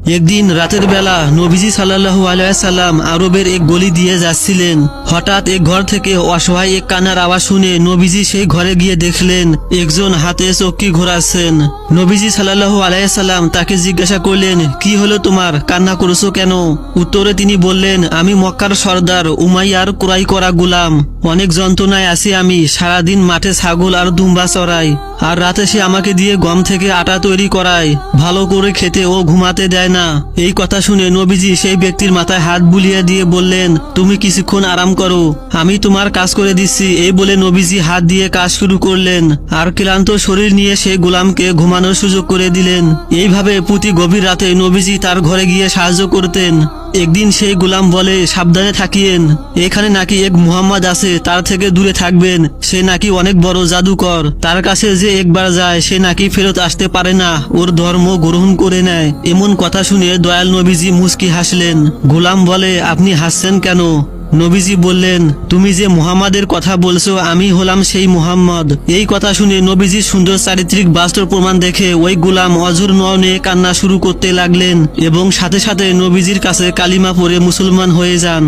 একদিন রাতের বেলা নবীজি সাল্লাল্লাহু আলাইহি সাল্লাম আরবের এক গলি দিয়ে যাচ্ছিলেন। হঠাৎ এক ঘর থেকে অসহায় এক কান্নার আওয়াজ শুনে নবীজি সেই ঘরে গিয়ে দেখলেন একজন হাতে চক্কি ঘোরাচ্ছেন। নবীজি সাল্লাল্লাহু আলাইহি সাল্লাম তাকে জিজ্ঞাসা করলেন, কি হলো তোমার, কান্না করছো কেন? উত্তরে তিনি বললেন, আমি মক্কার সর্দার উমাইয়ার ক্রয় করা গোলাম। অনেক যন্ত্রণায় আছি আমি, সারাদিন মাঠে ছাগল আর দুম্বা চড়াই, আর রাতে সে আমাকে দিয়ে গম থেকে আটা তৈরি করায়, ভালো করে খেতে ও ঘুমাতে দেয় না। এই কথা শুনে নবীজি সেই ব্যক্তির মাথায় হাত বুলিয়ে দিয়ে বললেন, তুমি কিছুক্ষণ আরাম করো, আমি তোমার কাজ করে দিচ্ছি। এই বলে নবীজি হাত দিয়ে কাজ শুরু করলেন, আর ক্লান্ত শরীর নিয়ে সেই গোলামকে ঘুমানোর সুযোগ করে দিলেন। এইভাবে প্রতি গভীর রাতে নবীজি তার ঘরে গিয়ে সাহায্য করতেন। একদিন সেই গোলাম বলে, সাবধানে থাকিয়েন, এখানে নাকি এক মুহাম্মদ আছে, তার থেকে দূরে থাকবেন, সে নাকি অনেক বড় জাদুকর, তার কাছে যে একবার যায় সে নাকি ফেরত আসতে পারে না, ওর ধর্ম গ্রহণ করে নেয়। এমন কথা শুনে দয়াল নবীজি মুচকি হাসলেন। গোলাম বলে, আপনি হাসছেন কেন? নবীজি বললেন, তুমি যে মুহাম্মাদের কথা বলছো আমি হলাম সেই মুহাম্মদ। এই কথা শুনে নবীজির সুন্দর চারিত্রিক বাস্তব প্রমাণ দেখে ওই গোলাম অঝোর নয়নে কান্না শুরু করতে লাগলেন এবং সাথে সাথে নবীজির কাছে কালিমা পড়ে মুসলমান হয়ে যান।